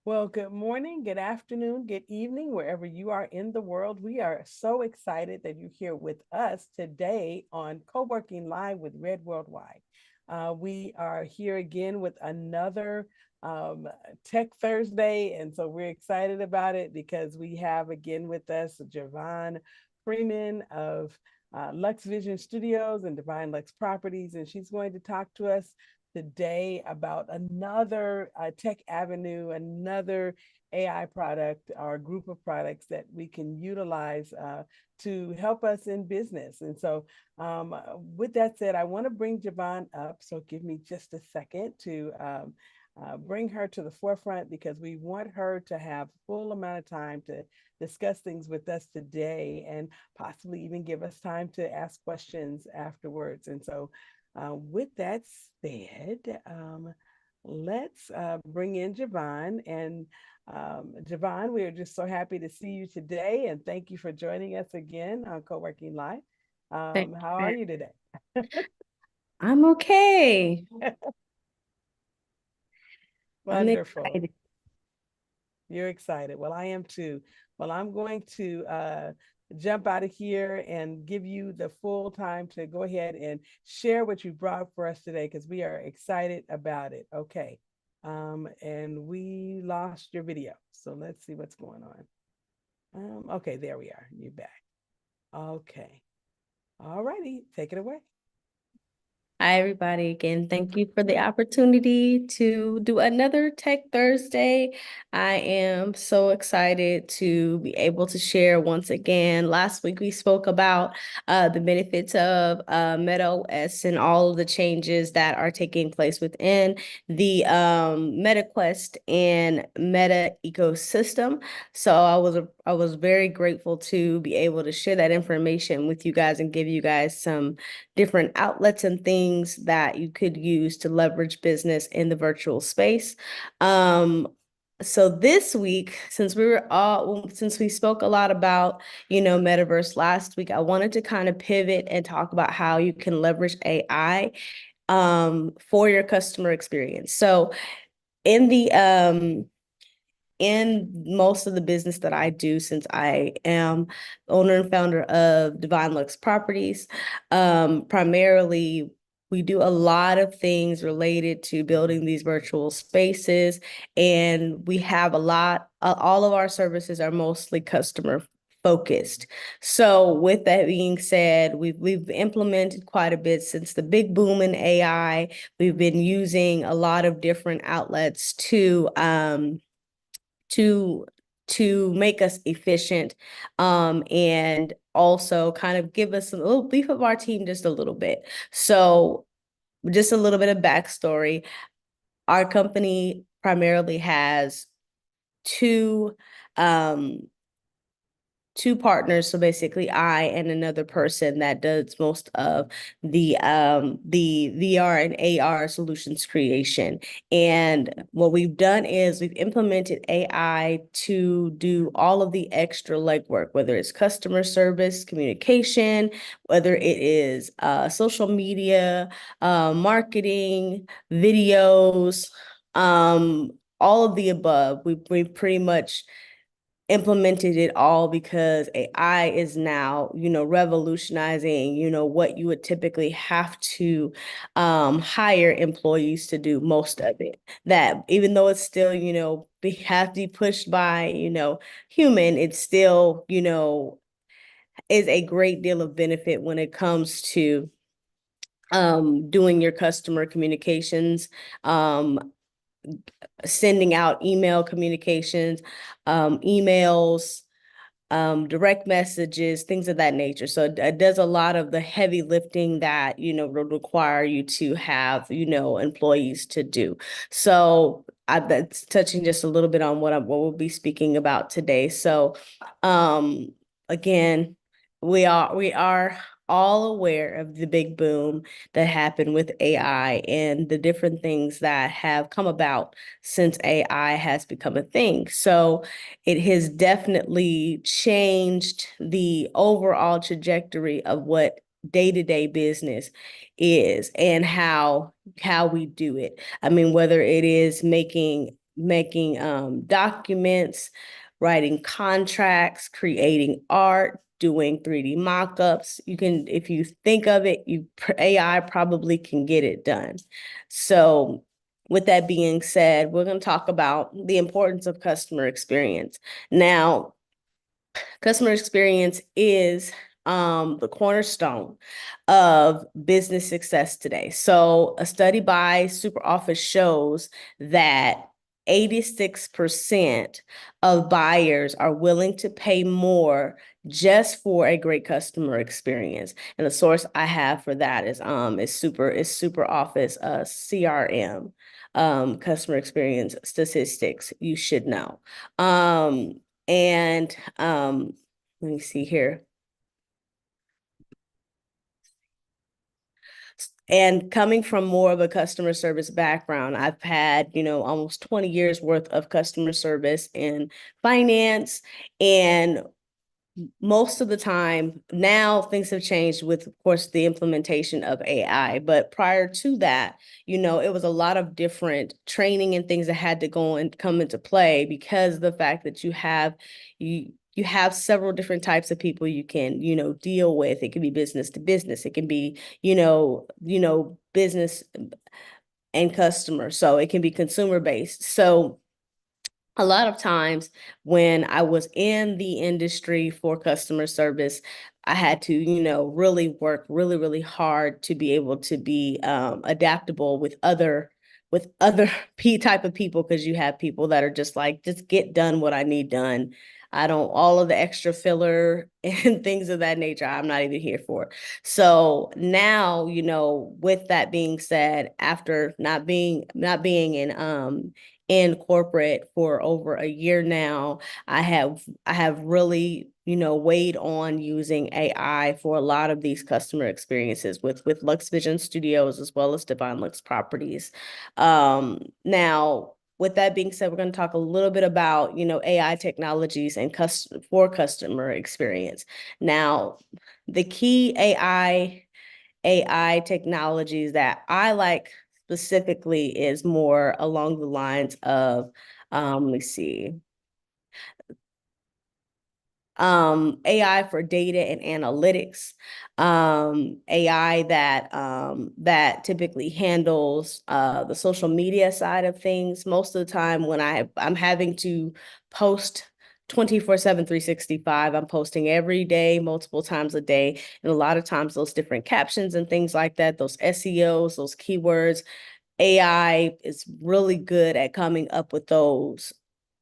Well, good morning, good afternoon, good evening, wherever you are in the world. We are so excited that you're here with us today on Co-working Live with Red Worldwide. We are here again with another um, Tech Thursday, and so we're excited about it because we have again with us Javon Freeman of Lux Vision Studios and Divine Lux Properties, and she's going to talk to us today about another tech avenue, another AI product or group of products that we can utilize to help us in business. And so, with that said, I want to bring Javon up. So, give me just a second to bring her to the forefront because we want her to have full amount of time to discuss things with us today and possibly even give us time to ask questions afterwards. And so, with that said, let's bring in Javon. And Javon, we are just so happy to see you today. And thank you for joining us again on Co-working Live. Thank How are you. you today? I'm okay. I'm Wonderful. excited. You're excited. Well, I am too. Well, I'm going to jump out of here and give you the full time to go ahead and share what you brought for us today because we are excited about it. Okay. And we lost your video. So let's see what's going on. Okay, there we are. You're back. Okay. All righty. Take it away. Hi, everybody. Again, thank you for the opportunity to do another Tech Thursday. I am so excited to be able to share once again. Last week, we spoke about the benefits of Meta OS and all of the changes that are taking place within the Meta Quest and Meta ecosystem. So I was very grateful to be able to share that information with you guys and give you guys some different outlets and things that you could use to leverage business in the virtual space. So this week, since we spoke a lot about, metaverse last week, I wanted to kind of pivot and talk about how you can leverage AI for your customer experience. So in the in most of the business that I do, since I am owner and founder of Divine Lux Properties, primarily we do a lot of things related to building these virtual spaces, and we have all of our services are mostly customer focused. So with that being said, we've implemented quite a bit since the big boom in AI. We've been using a lot of different outlets to to make us efficient, and also kind of give us a little beef of our team just a little bit. So just a little bit of backstory. Our company primarily has two um two partners. So basically I and another person that does most of the VR and AR solutions creation. And what we've done is we've implemented AI to do all of the extra legwork, whether it's customer service, communication, whether it is social media, marketing, videos, all of the above. We pretty much implemented it all because AI is now, revolutionizing, what you would typically have to hire employees to do most of it. That even though it's still, have to be pushed by, human, it's still, is a great deal of benefit when it comes to doing your customer communications, sending out email communications, emails, direct messages, things of that nature. So it does a lot of the heavy lifting that, would require you to have, employees to do. So that's touching just a little bit on what we'll be speaking about today. So again, we are all aware of the big boom that happened with AI and the different things that have come about since AI has become a thing. So it has definitely changed the overall trajectory of what day-to-day business is and how we do it. I mean, whether it is making making documents, writing contracts, creating art, doing 3D mock-ups. You can, if you think of it, AI probably can get it done. So with that being said, we're going to talk about the importance of customer experience. Now, customer experience is the cornerstone of business success today. So a study by SuperOffice shows that 86% of buyers are willing to pay more just for a great customer experience. And the source I have for that is SuperOffice CRM, customer experience statistics you should know. And let me see here. And coming from more of a customer service background, I've had, almost 20 years worth of customer service in finance. And most of the time now things have changed with, of course, the implementation of AI. But prior to that, it was a lot of different training and things that had to go and come into play because of the fact that you have several different types of people you can, deal with. It can be business to business. It can be, business and customer. So it can be consumer based. So a lot of times when I was in the industry for customer service, I had to, really work really, really hard to be able to be adaptable with other P type of people, because you have people that are just like, just get done what I need done. I don't, all of the extra filler and things of that nature, I'm not even here for. So now, with that being said, after not being in corporate for over a year now, I have really, weighed on using AI for a lot of these customer experiences with Lux Vision Studios as well as Divine Lux Properties. Now, with that being said, we're going to talk a little bit about, AI technologies and for customer experience. Now, the key AI technologies that I like specifically is more along the lines of, let me see, AI for data and analytics, AI that typically handles the social media side of things. Most of the time when I'm having to post 24/7, 365, I'm posting every day, multiple times a day. And a lot of times those different captions and things like that, those SEOs, those keywords, AI is really good at coming up with those.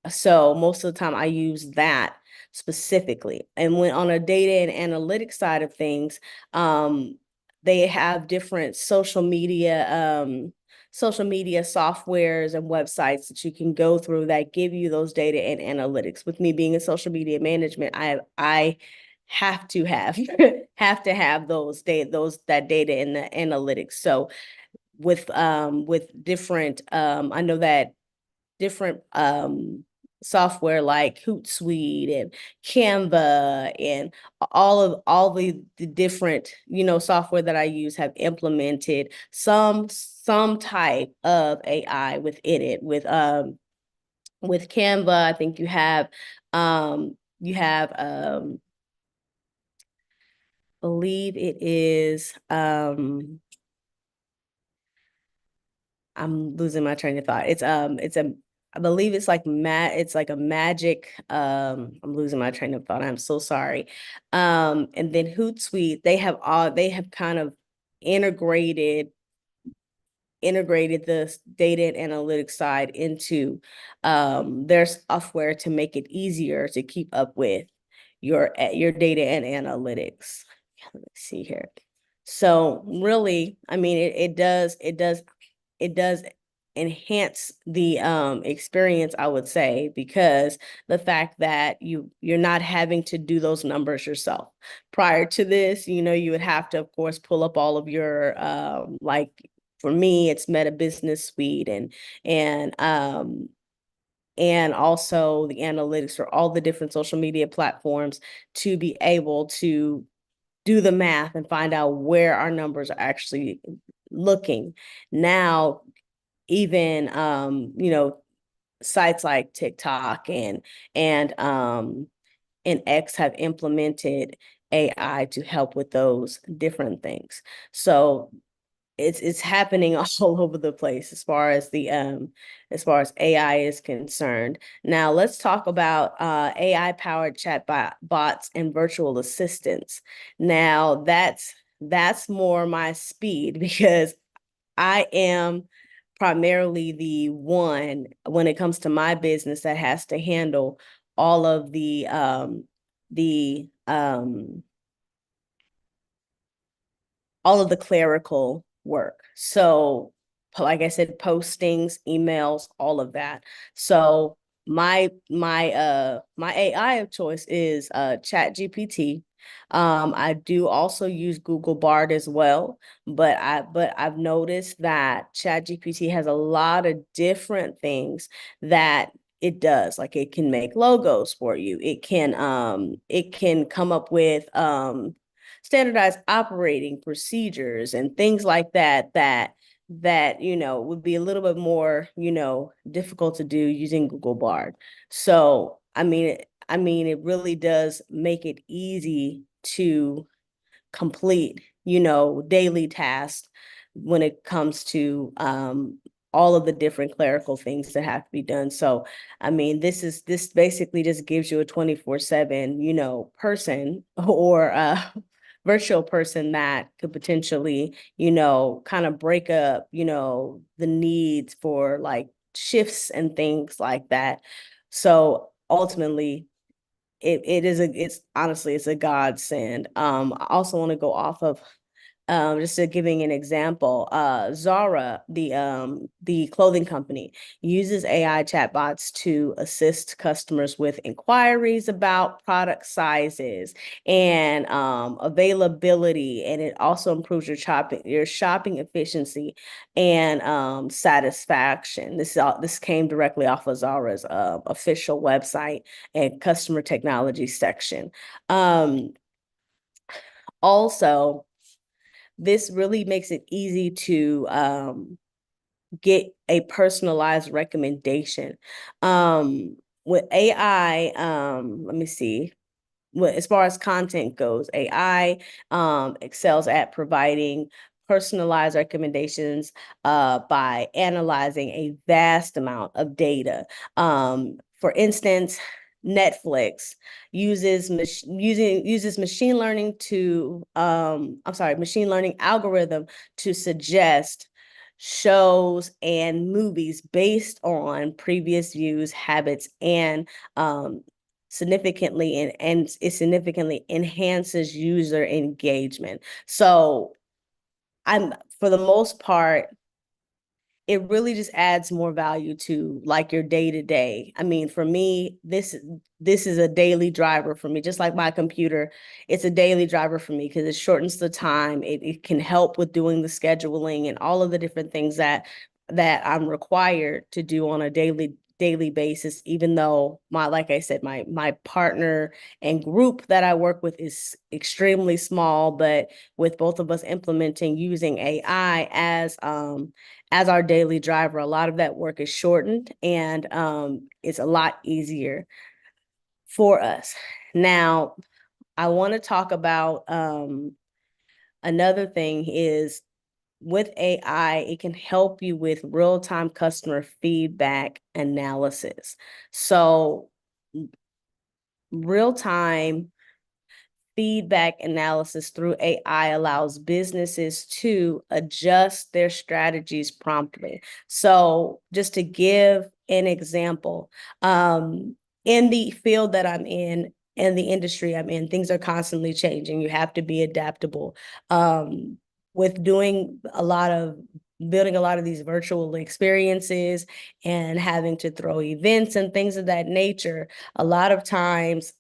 So most of the time I use that specifically. And when on a data and analytics side of things, they have different social media softwares and websites that you can go through that give you those data and analytics. With me being in social media management, I have to have have to have that data and the analytics. So with different I know that different software like Hootsuite and Canva and all the different, software that I use have implemented some type of AI within it. With Canva, I think you have believe it is I'm losing my train of thought. I believe it's like it's like a magic. I'm losing my train of thought. I'm so sorry. And then Hootsuite, they have kind of integrated the data and analytics side into their software to make it easier to keep up with your data and analytics. Let's see here. So really, I mean, it does enhance the experience, I would say, because the fact that you're not having to do those numbers yourself. Prior to this, you would have to, of course, pull up all of your like for me, it's Meta Business Suite and also the analytics for all the different social media platforms to be able to do the math and find out where our numbers are actually looking. Now, even sites like TikTok and X have implemented AI to help with those different things. So it's happening all over the place as far as AI is concerned. Now let's talk about AI powered bots and virtual assistants. Now that's more my speed because I am primarily the one when it comes to my business that has to handle all of the all of the clerical work. So, like I said, postings, emails, all of that. So my AI of choice is Chat GPT. I do also use Google Bard as well, but I've noticed that Chat GPT has a lot of different things that it does. Like it can make logos for you. It can come up with standardized operating procedures and things like that would be a little bit more difficult to do using Google Bard. So I mean it really does make it easy to complete daily tasks when it comes to all of the different clerical things that have to be done. So I mean this basically just gives you a 24/7 person or virtual person that could potentially kind of break up the needs for like shifts and things like that. So ultimately it's honestly it's a godsend. I also want to go off of just to giving an example, Zara, the clothing company, uses AI chatbots to assist customers with inquiries about product sizes and availability, and it also improves your shopping efficiency and satisfaction. This came directly off of Zara's official website and customer technology section. Also, this really makes it easy to get a personalized recommendation. With AI, let me see. As far as content goes, AI excels at providing personalized recommendations by analyzing a vast amount of data. For instance, Netflix uses machine learning machine learning algorithm to suggest shows and movies based on previous views, habits, and it significantly enhances user engagement. So I'm for the most part, it really just adds more value to like your day to day. I mean, for me, this is a daily driver for me, just like my computer. It's a daily driver for me because it shortens the time. It can help with doing the scheduling and all of the different things that I'm required to do on a daily basis, even though like I said, my partner and group that I work with is extremely small, but with both of us implementing using AI as our daily driver, a lot of that work is shortened and it's a lot easier for us. Now, I want to talk about another thing is with AI, it can help you with real-time customer feedback analysis. So real-time feedback analysis through AI allows businesses to adjust their strategies promptly. So just to give an example, in the field that I'm in and the industry I'm in, things are constantly changing. You have to be adaptable. With building a lot of these virtual experiences and having to throw events and things of that nature, a lot of times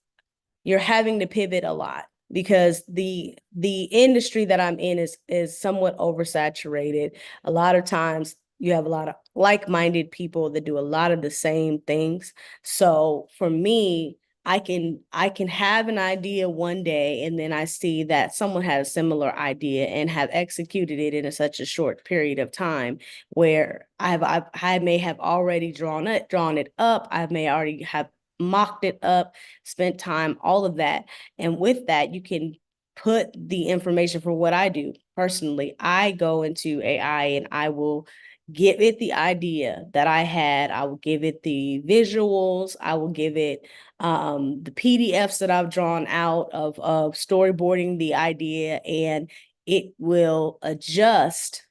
you're having to pivot a lot because the industry that I'm in is somewhat oversaturated. A lot of times you have a lot of like-minded people that do a lot of the same things. So for me, I can have an idea one day, and then I see that someone had a similar idea and have executed it in such a short period of time, where I may have already drawn it up. I may already have mocked it up, spent time, all of that. And with that, you can put the information. For what I do personally, I go into AI and I will give it the idea that I had. I will give it the visuals. I will give it the PDFs that I've drawn out of storyboarding the idea, and it will adjust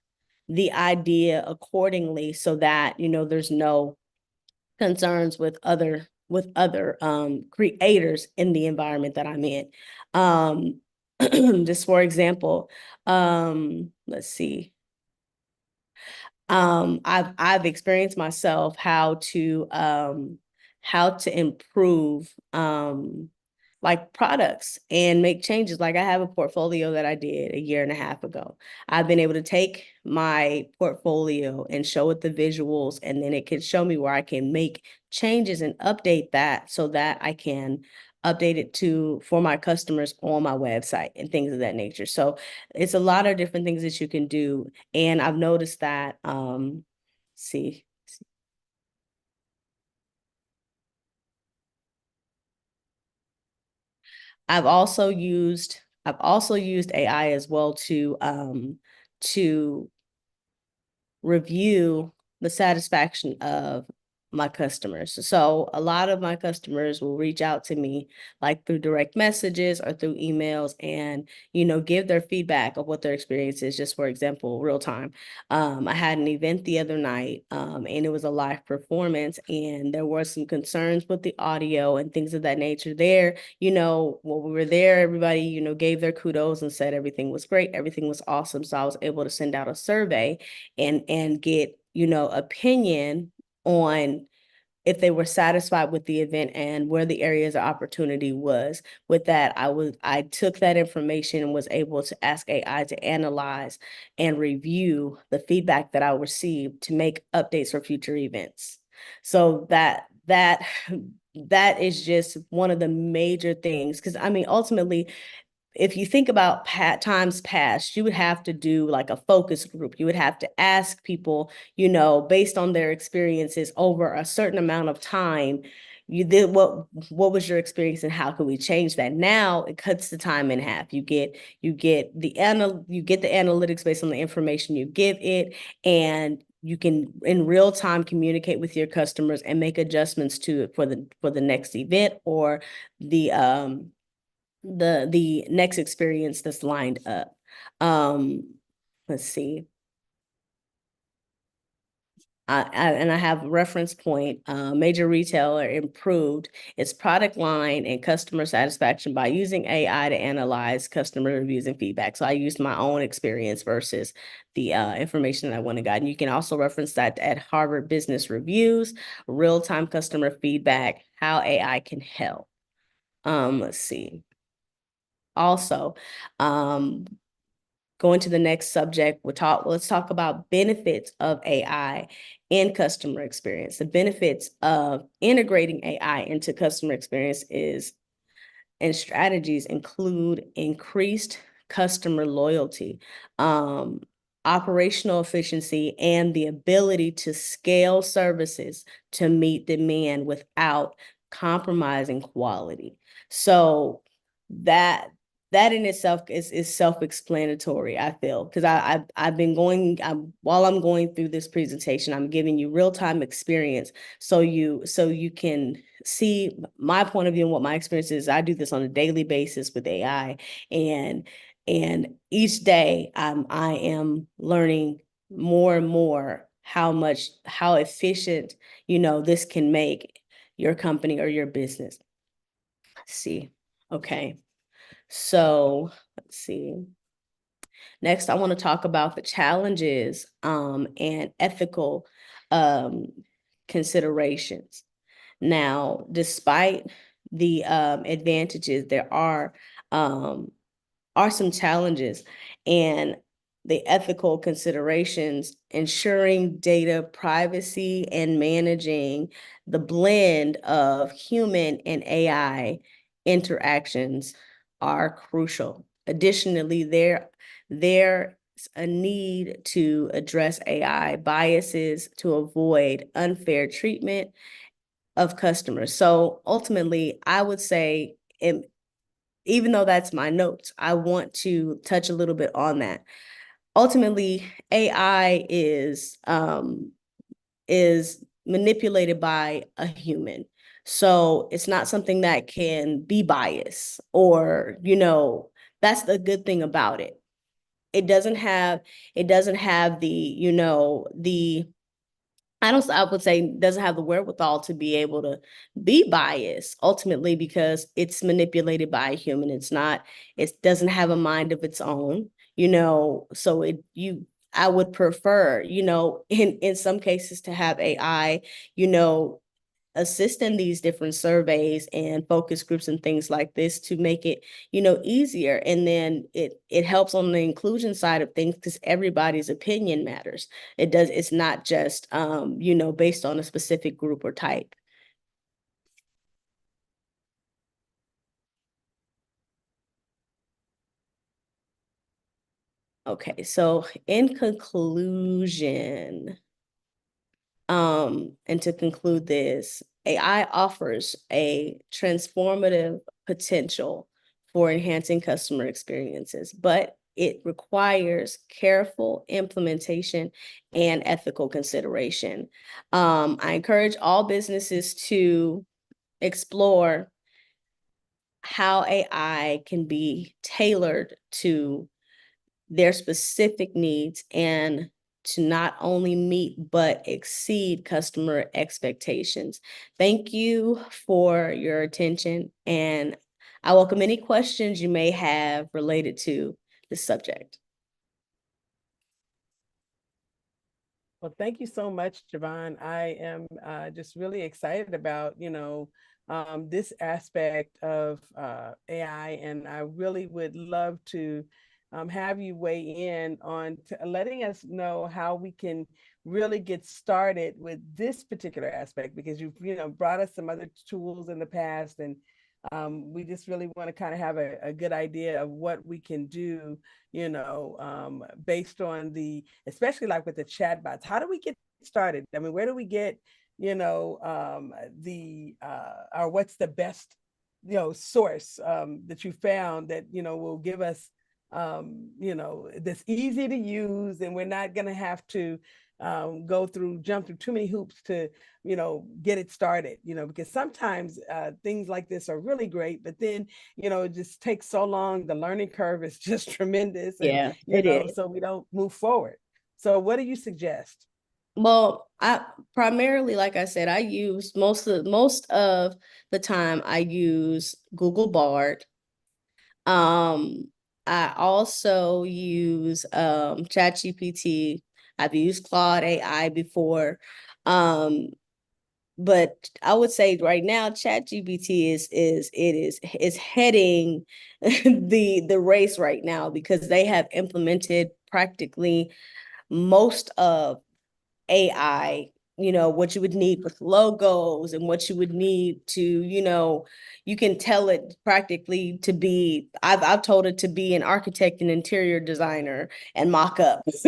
the idea accordingly, so that, there's no concerns with other creators in the environment that I'm in. Um, just for example, let's see. I've experienced myself how to improve like products and make changes. Like, I have a portfolio that I did a year and a half ago. I've been able to take my portfolio and show it the visuals, and then it can show me where I can make changes and update that, so that I can update it for my customers on my website and things of that nature. So it's a lot of different things that you can do. And I've noticed that, see, I've also used I've also used AI as well to review the satisfaction of my customers. So a lot of my customers will reach out to me, like through direct messages or through emails, and give their feedback of what their experience is. Just for example, real time. I had an event the other night, and it was a live performance, and there were some concerns with the audio and things of that nature there. When we were there, everybody, gave their kudos and said everything was great, everything was awesome. So I was able to send out a survey and get, opinion on if they were satisfied with the event and where the areas of opportunity was. With that, I took that information and was able to ask AI to analyze and review the feedback that I received to make updates for future events. So that is just one of the major things, because I mean, ultimately, if you think about times past, you would have to do like a focus group. You would have to ask people, based on their experiences over a certain amount of time, you did what was your experience and how can we change that? Now it cuts the time in half. You get the analytics based on the information you give it, and you can in real time communicate with your customers and make adjustments to it for the next event, or the next experience that's lined up. Um, let's see. And I have reference point. Major retailer improved its product line and customer satisfaction by using AI to analyze customer reviews and feedback. So I used my own experience versus the information that I went and got. And you can also reference that at Harvard Business Reviews, real-time customer feedback, how AI can help. Let's see. Also, going to the next subject, let's talk about benefits of AI in customer experience. The benefits of integrating AI into customer experience and strategies include increased customer loyalty, operational efficiency, and the ability to scale services to meet demand without compromising quality. So that that in itself is self-explanatory, I feel, because I've been while I'm going through this presentation, I'm giving you real-time experience, so you can see my point of view and what my experience is. I do this on a daily basis with AI, and each day I am learning more and more how efficient this can make your company or your business. Let's see. Okay. So let's see. Next, I want to talk about the challenges and ethical um, considerations. Now, despite the advantages, there are some challenges, and the ethical considerations, ensuring data privacy, and managing the blend of human and AI interactions are crucial. Additionally, there's a need to address AI biases to avoid unfair treatment of customers. So ultimately, I would say, even though that's my notes, I want to touch a little bit on that. Ultimately, AI is manipulated by a human. So it's not something that can be biased, or, that's the good thing about it. It doesn't have the, I would say doesn't have the wherewithal to be able to be biased ultimately, because it's manipulated by a human. It doesn't have a mind of its own, so I would prefer, in some cases to have AI, you know, assist in these different surveys and focus groups and things like this to make it, easier. And then it helps on the inclusion side of things, because everybody's opinion matters. It's not just based on a specific group or type. Okay, so in conclusion, and to conclude this, AI offers a transformative potential for enhancing customer experiences, but it requires careful implementation and ethical consideration. I encourage all businesses to explore how AI can be tailored to their specific needs, and to not only meet but exceed customer expectations. Thank you for your attention, and I welcome any questions you may have related to this subject. Well, thank you so much, Javon. I am just really excited about, this aspect of AI, and I really would love to have you weigh in on letting us know how we can really get started with this particular aspect, because you've, brought us some other tools in the past, and we just really want to kind of have a good idea of what we can do, based on especially like with the chatbots. How do we get started? I mean, where do we get, or what's the best, source that you found that, will give us, that's easy to use, and we're not going to have to jump through too many hoops to, get it started, because sometimes things like this are really great, but then, it just takes so long. The learning curve is just tremendous. And, Yeah, it is. so we don't move forward. So what do you suggest? Well, I primarily, like I said, I use most of the time I use Google Bard. I also use ChatGPT. I've used Claude AI before. But I would say right now, ChatGPT is heading the race right now, because they have implemented practically most of AI, what you would need with logos, and what you would need to, you can tell it practically to be, I've told it to be an architect and interior designer and mock-ups.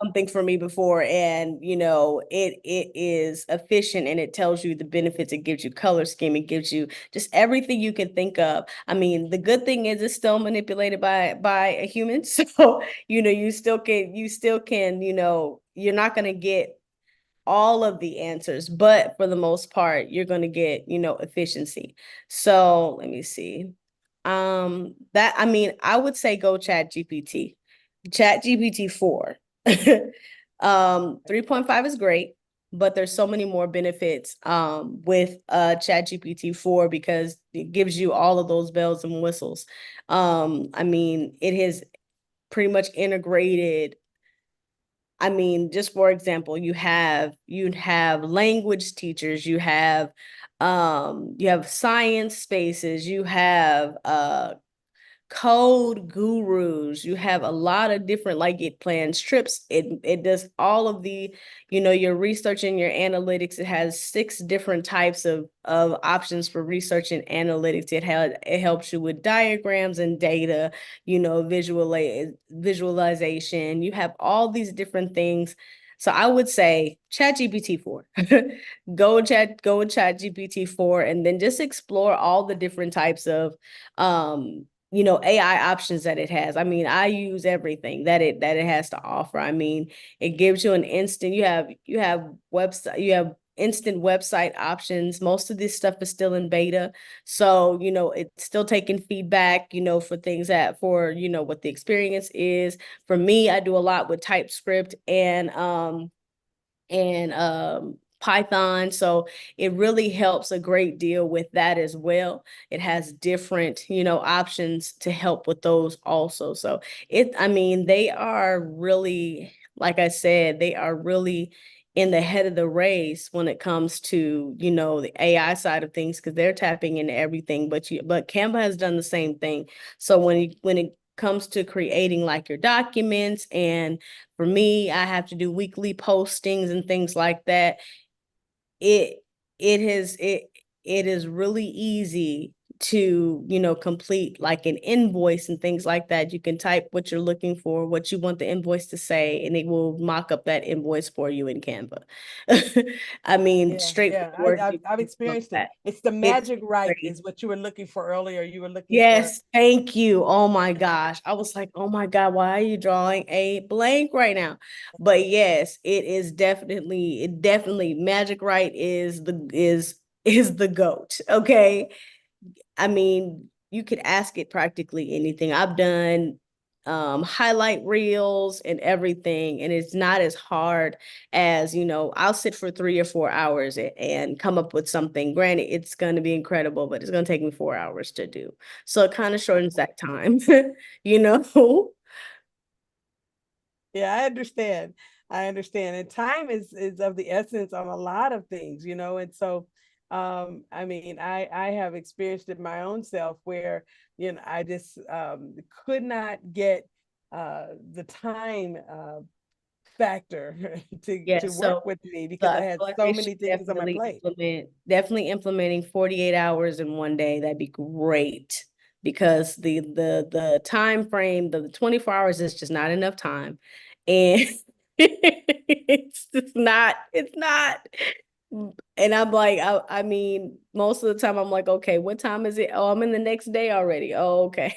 Something for me before, and it is efficient, and it tells you the benefits. It gives you color scheme, it gives you just everything you can think of. I mean, the good thing is it's still manipulated by a human. So you still can, you're not going to get all of the answers, but for the most part, you're going to get, efficiency. So let me see. I would say go Chat GPT 4. 3.5 is great, but there's so many more benefits with Chat GPT 4, because it gives you all of those bells and whistles. It has pretty much integrated. Just for example, you'd have language teachers, you have science spaces, you have code gurus. You have a lot of different, like it plans trips. It does all of the, your research and your analytics. It has 6 different types of options for research and analytics. It helps you with diagrams and data, visualization. You have all these different things. So I would say ChatGPT 4. Go with ChatGPT 4 and then just explore all the different types of AI options that it has. I mean, I use everything that it has to offer. I mean, it gives you an instant, you have instant website options. Most of this stuff is still in beta. So, it's still taking feedback, for things what the experience is. For me, I do a lot with TypeScript and Python. So it really helps a great deal with that as well. It has different, options to help with those also. So I mean, they are really, like I said, they are really in the head of the race when it comes to, the AI side of things, because they're tapping into everything. But Canva has done the same thing. So when it comes to creating like your documents, and for me, I have to do weekly postings and things like that. It it has it is really easy to, complete like an invoice and things like that. You can type what you're looking for, what you want the invoice to say, and it will mock up that invoice for you in Canva. I mean, Yeah. straightforward. I've experienced it. That. It's the It's magic right great. is what you were looking for earlier. You were looking for. Yes, thank you. Oh my gosh. I was like, oh my God, why are you drawing a blank right now? But yes, it definitely Magic Write is the GOAT. Okay. I mean, you could ask it practically anything. I've done highlight reels and everything, and it's not as hard as, I'll sit for 3 or 4 hours and come up with something. Granted, it's going to be incredible, but it's going to take me 4 hours to do. So it kind of shortens that time, you know? Yeah, I understand. I understand. And time is of the essence on a lot of things, and so I mean, I have experienced it my own self where, I just could not get the time factor to Yes. work So with me So because I I had feel like so they should many things on my plate. definitely implementing 48 hours in one day. That'd be great, because the time frame, the 24 hours is just not enough time. And it's not. And I'm like, I mean, most of the time I'm like, okay, what time is it? Oh, I'm in the next day already. Oh, okay.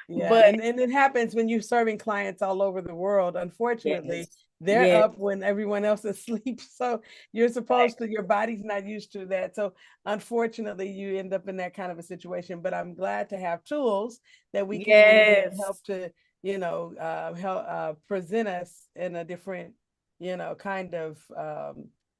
Yeah, But and it happens when you're serving clients all over the world. Unfortunately, yes, they're yes, up when everyone else is asleep. So you're supposed to, your body's not used to that. So unfortunately, you end up in that kind of a situation. But I'm glad to have tools that we can use that yes, help to, help present us in a different, kind of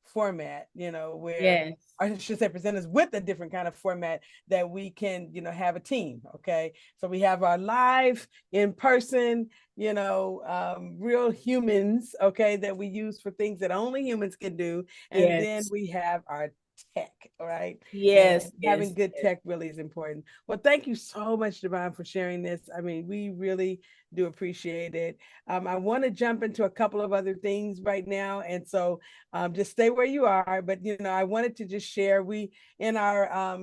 format, where yes. I should say present us with a different kind of format that we can, have a team. Okay. So we have our live in person, real humans, okay, that we use for things that only humans can do. And then Yes. we have our tech, all right? And Yes, having yes, good yes. tech really is important. Well, thank you so much, Devon, for sharing this. I mean, we really do appreciate it. I want to jump into a couple of other things right now. And so just stay where you are. But, I wanted to just share, in our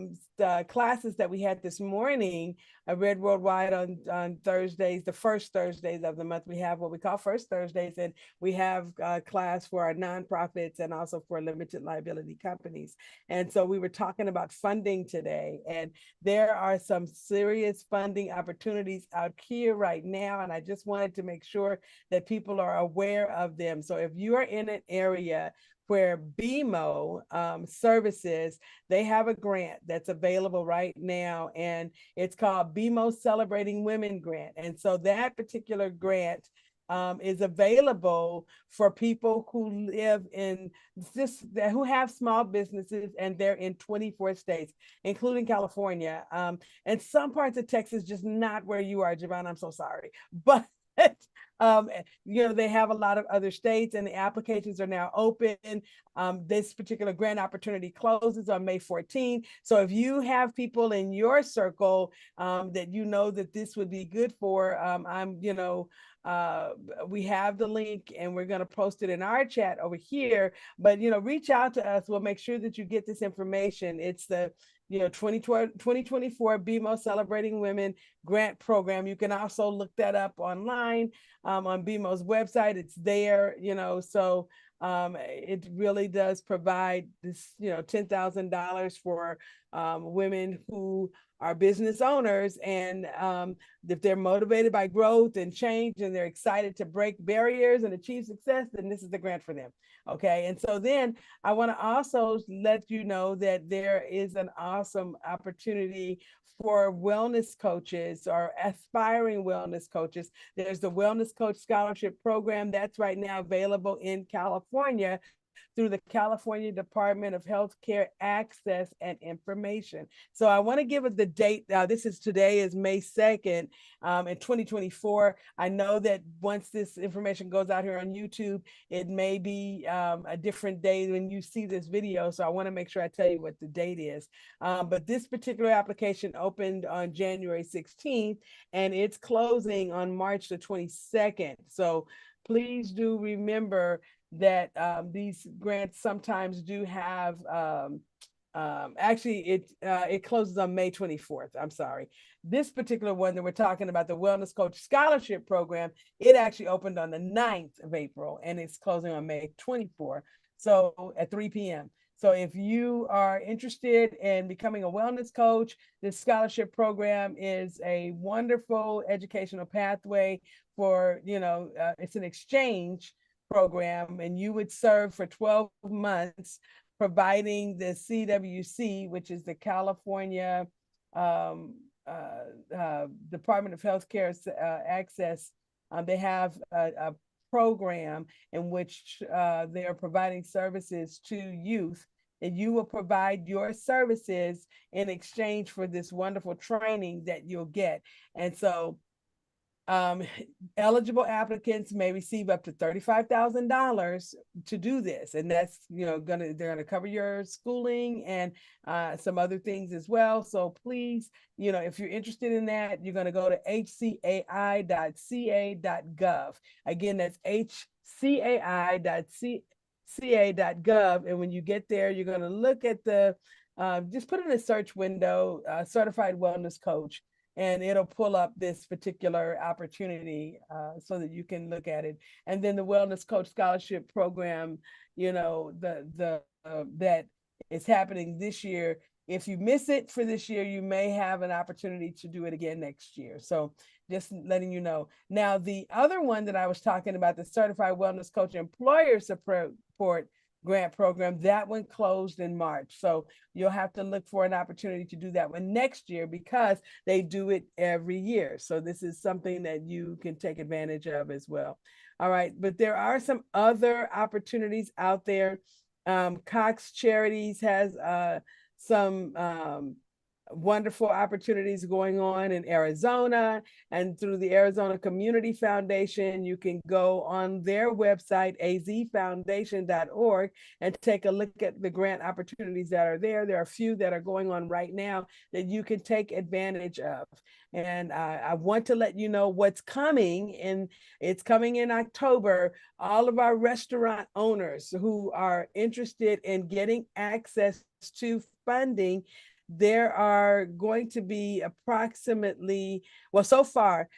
classes that we had this morning, I read Worldwide on Thursdays, the first Thursdays of the month. We have what we call First Thursdays, and we have a class for our nonprofits and also for limited liability companies. And so we were talking about funding today, and there are some serious funding opportunities out here right now. And I just wanted to make sure that people are aware of them. So if you are in an area where BMO services, they have a grant that's available right now, and it's called BMO Celebrating Women Grant. And so that particular grant is available for people who live in who have small businesses, and they're in 24 states, including California. And some parts of Texas, just not where you are, Javon. I'm so sorry. But They have a lot of other states, and the applications are now open. This particular grant opportunity closes on May 14th. So if you have people in your circle that you know that this would be good for, uh, we have the link and we're going to post it in our chat over here. But, reach out to us. We'll make sure that you get this information. It's the 2024 BMO Celebrating Women Grant Program. You can also look that up online on BMO's website. It's there, so it really does provide this, $10,000 for women who are business owners. And if they're motivated by growth and change and they're excited to break barriers and achieve success, then this is the grant for them. Okay. And so then I want to also let you know that there is an awesome opportunity for wellness coaches or aspiring wellness coaches. There's the Wellness Coach Scholarship Program that's right now available in California through the California Department of Healthcare Access and Information. So I want to give it the date. Today is May 2nd in 2024. I know that once this information goes out here on YouTube, it may be a different day when you see this video. So I want to make sure I tell you what the date is. But this particular application opened on January 16th and it's closing on March the 22nd. So please do remember that these grants sometimes do have it closes on May 24th. I'm sorry. This particular one that we're talking about, the Wellness Coach Scholarship Program, it actually opened on the 9th of April and it's closing on May 24th. So at 3 p.m. So if you are interested in becoming a wellness coach, this scholarship program is a wonderful educational pathway for, it's an exchange program, and you would serve for 12 months providing the CWC, which is the California Department of Healthcare Access. They have a program in which they are providing services to youth, and you will provide your services in exchange for this wonderful training that you'll get. And so eligible applicants may receive up to $35,000 to do this, and that's they're gonna cover your schooling and some other things as well. So please, if you're interested in that, you're going to go to hcai.ca.gov. Again, that's hcai.ca.gov, and when you get there, you're going to look at the just put in a search window, certified wellness coach, and it'll pull up this particular opportunity so that you can look at it. And then the Wellness Coach Scholarship Program, that is happening this year. If you miss it for this year, you may have an opportunity to do it again next year. So just letting you know. Now, the other one that I was talking about, the Certified Wellness Coach Employer Support Grant Program, that one closed in March. So you'll have to look for an opportunity to do that one next year because they do it every year. So this is something that you can take advantage of as well. All right, but there are some other opportunities out there. Cox Charities has some wonderful opportunities going on in Arizona, and through the Arizona Community Foundation, you can go on their website, azfoundation.org, and take a look at the grant opportunities that are there. There are a few that are going on right now that you can take advantage of. And I want to let you know what's coming, and it's coming in October. All of our restaurant owners who are interested in getting access to funding, there are going to be approximately, so far,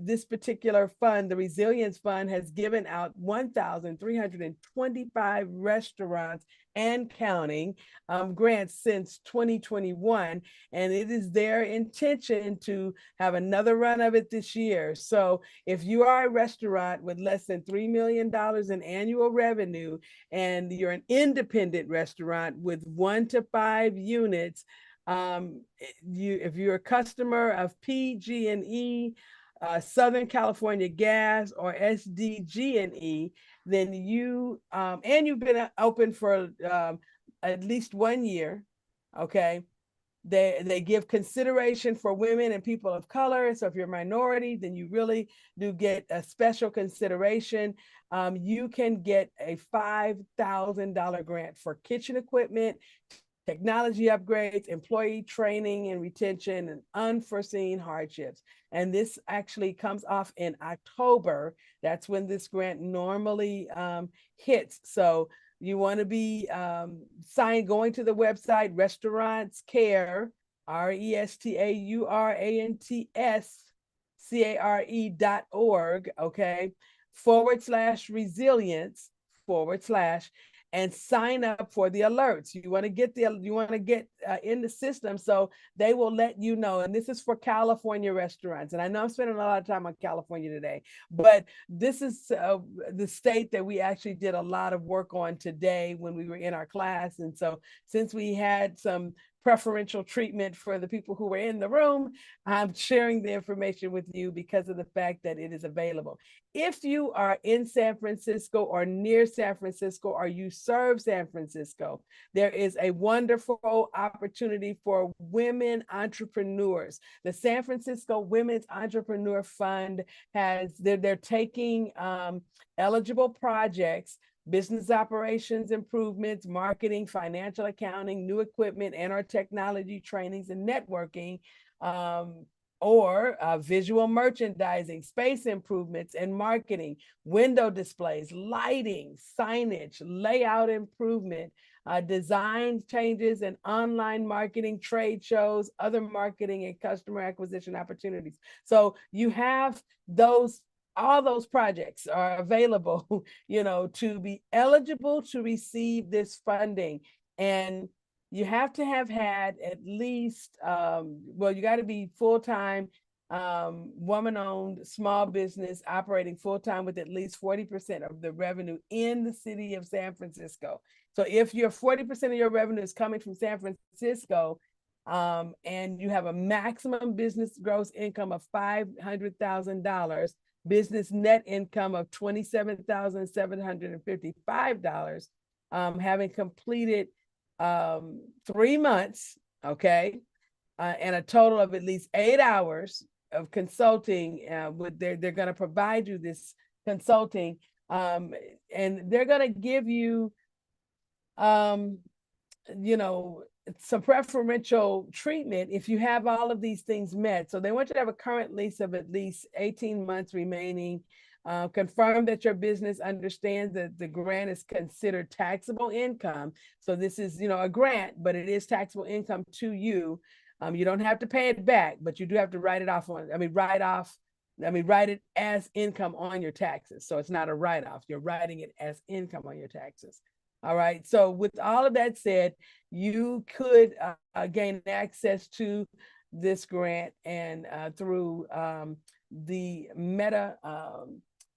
this particular fund, the Resilience Fund, has given out 1,325 restaurants and counting grants since 2021. And it is their intention to have another run of it this year. So if you are a restaurant with less than $3 million in annual revenue, and you're an independent restaurant with 1 to 5 units, if you're a customer of PG&E, Southern California Gas, or SDG&E, then and you've been open for at least 1 year, okay, They give consideration for women and people of color. So if you're a minority, then you really do get a special consideration. You can get a $5,000 grant for kitchen equipment, technology upgrades, employee training and retention, and unforeseen hardships. And this actually comes off in October. That's when this grant normally hits. So you want to be going to the website Restaurants Care, RESTAURANTSCARE.org, okay, /resilience / and sign up for the alerts. You want to get in the system so they will let you know. And this is for California restaurants. And I know I'm spending a lot of time on California today, but this is the state that we actually did a lot of work on today when we were in our class. And so since we had some preferential treatment for the people who were in the room, I'm sharing the information with you because of the fact that it is available. If you are in San Francisco or near San Francisco, or you serve San Francisco, there is a wonderful opportunity for women entrepreneurs. The San Francisco Women's Entrepreneur Fund they're taking eligible projects, business operations improvements, marketing, financial accounting, new equipment, and our technology trainings and networking, or visual merchandising, space improvements and marketing, window displays, lighting, signage, layout improvement, design changes and online marketing, trade shows, other marketing and customer acquisition opportunities. So you have all those projects are available, to be eligible to receive this funding. And you have to have had at least, you got to be full-time, woman-owned small business operating full-time with at least 40% of the revenue in the city of San Francisco. So if your 40% of your revenue is coming from San Francisco, and you have a maximum business gross income of $500,000, business net income of $27,755, having completed 3 months, okay, and a total of at least 8 hours of consulting. They're going to provide you this consulting, and they're going to give you, some preferential treatment if you have all of these things met. So they want you to have a current lease of at least 18 months remaining. Confirm that your business understands that the grant is considered taxable income. So this is, a grant, but it is taxable income to you. You don't have to pay it back, but you do have to write it as income on your taxes. So it's not a write-off. You're writing it as income on your taxes. All right. So with all of that said, you could gain access to this grant and through the Meta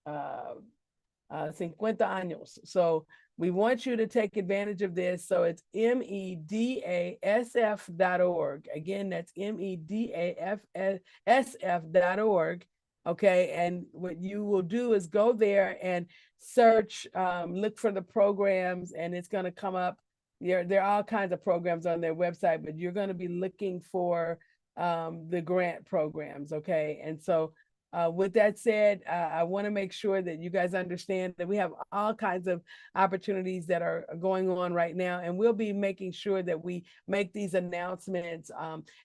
50 años. So we want you to take advantage of this. So it's MEDASF.org. Again, that's MEDASF.org. Okay. And what you will do is go there and search, look for the programs, and it's going to come up. There are all kinds of programs on their website, but you're going to be looking for the grant programs. Okay. And so with that said, I want to make sure that you guys understand that we have all kinds of opportunities that are going on right now, and we'll be making sure that we make these announcements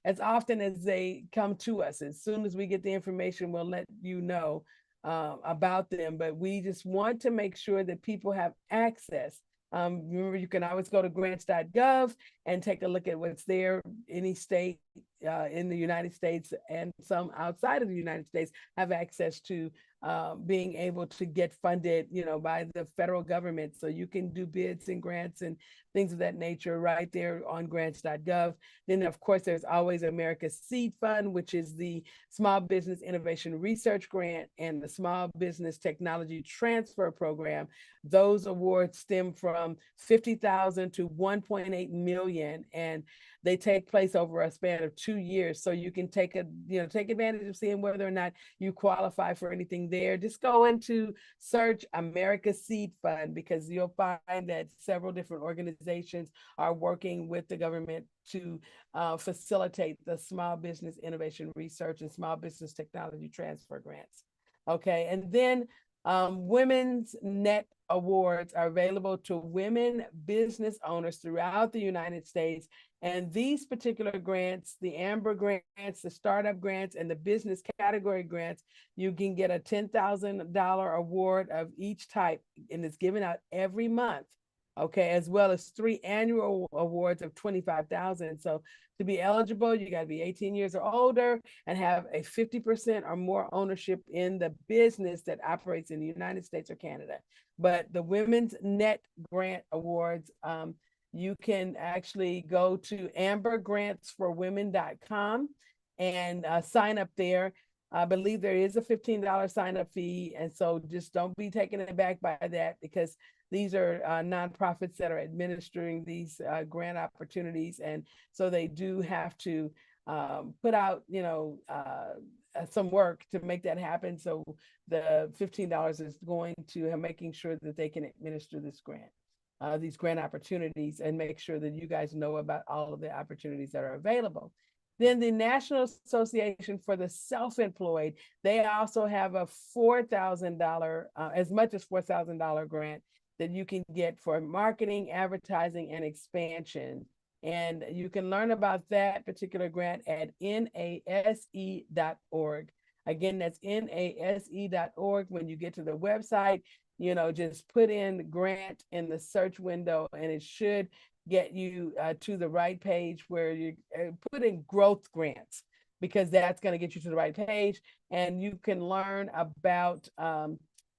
as often as they come to us. As soon as we get the information, we'll let you know about them, but we just want to make sure that people have access. Remember, you can always go to grants.gov and take a look at what's there. Any state in the United States and some outside of the United States have access to being able to get funded, by the federal government. So you can do bids and grants and things of that nature right there on grants.gov. Then, of course, there's always America's Seed Fund, which is the Small Business Innovation Research Grant and the Small Business Technology Transfer Program. Those awards stem from $50,000 to $1.8 million. And They take place over a span of 2 years. So you can take advantage of seeing whether or not you qualify for anything there. Just go into search America Seed Fund, because you'll find that several different organizations are working with the government to facilitate the Small Business Innovation Research and Small Business Technology Transfer Grants. Okay, and then Women's Net Awards are available to women business owners throughout the United States. And these particular grants, the Amber grants, the startup grants, and the business category grants, you can get a $10,000 award of each type, and it's given out every month. Okay, as well as 3 annual awards of $25,000. So to be eligible, you got to be 18 years or older and have a 50% or more ownership in the business that operates in the United States or Canada. But the Women's Net Grant Awards, you can actually go to ambergrantsforwomen.com and sign up there. I believe there is a $15 sign-up fee, and so just don't be taken aback by that, because these are nonprofits that are administering these grant opportunities, and so they do have to put out, some work to make that happen. So the $15 is going to making sure that they can administer this grant, these grant opportunities, and make sure that you guys know about all of the opportunities that are available. Then the National Association for the Self-Employed, they also have a $4,000, as much as $4,000 grant that you can get for marketing, advertising, and expansion. And you can learn about that particular grant at nase.org. Again, that's nase.org. When you get to the website, just put in grant in the search window, and it should get you to the right page where you put in growth grants, because that's going to get you to the right page. And you can learn about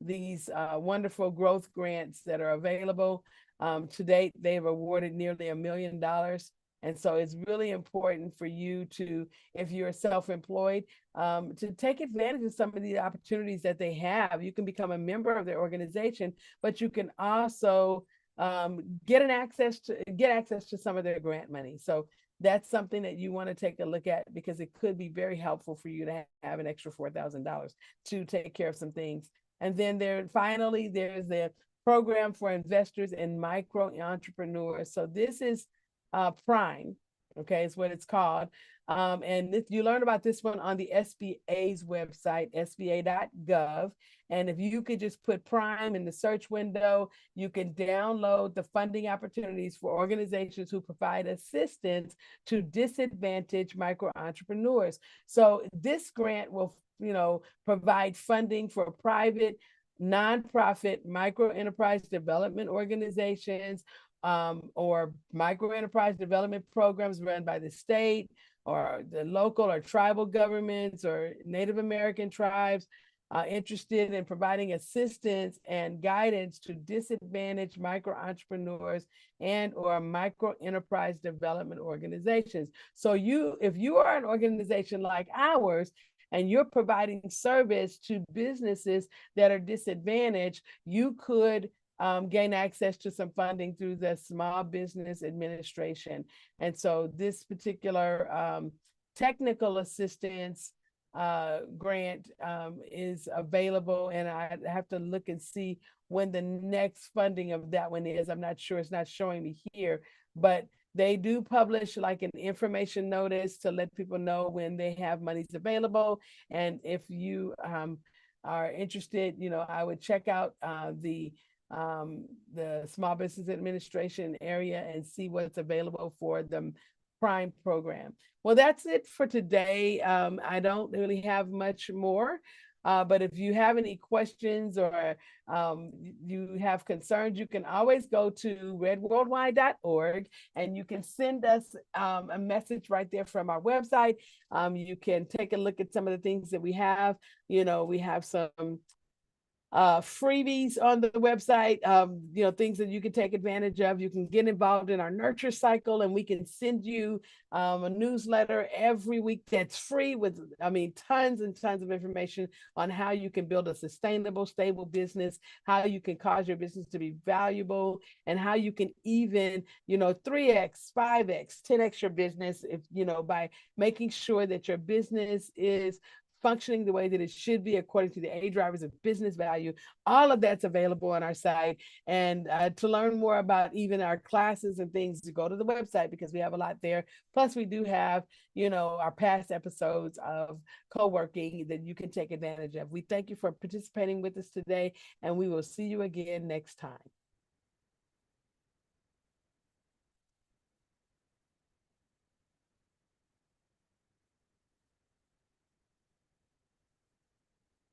these wonderful growth grants that are available. To date, they've awarded nearly $1 million. And so it's really important for you to, if you're self-employed, to take advantage of some of the opportunities that they have. You can become a member of their organization, but you can also get access to some of their grant money. So that's something that you want to take a look at, because it could be very helpful for you to have an extra $4,000 to take care of some things. And then finally, there's the Program for Investors and Micro Entrepreneurs. So this is Prime, okay, is what it's called. And you learn about this one on the SBA's website, sba.gov. And if you could just put Prime in the search window, you can download the funding opportunities for organizations who provide assistance to disadvantaged micro entrepreneurs. So this grant will, provide funding for private, nonprofit, micro enterprise development organizations, or micro enterprise development programs run by the state or the local or tribal governments or Native American tribes interested in providing assistance and guidance to disadvantaged micro entrepreneurs and or micro enterprise development organizations. So if you are an organization like ours, and you're providing service to businesses that are disadvantaged, you could gain access to some funding through the Small Business Administration. And so this particular technical assistance grant is available, and I have to look and see when the next funding of that one is. I'm not sure, it's not showing me here, but they do publish like an information notice to let people know when they have monies available. And if you are interested, I would check out the Small Business Administration area and see what's available for the Prime program. Well, that's it for today. I don't really have much more. But if you have any questions or you have concerns, you can always go to redworldwide.org and you can send us a message right there from our website. You can take a look at some of the things that we have. We have some freebies on the website, things that you can take advantage of. You can get involved in our nurture cycle, and we can send you a newsletter every week that's free with, tons and tons of information on how you can build a sustainable, stable business, how you can cause your business to be valuable, and how you can even, 3x, 5x, 10x your business if, by making sure that your business is functioning the way that it should be according to the 8 drivers of business value. All of that's available on our site. And to learn more about even our classes and things, to go to the website because we have a lot there. Plus, we do have, our past episodes of co-working that you can take advantage of. We thank you for participating with us today, and we will see you again next time.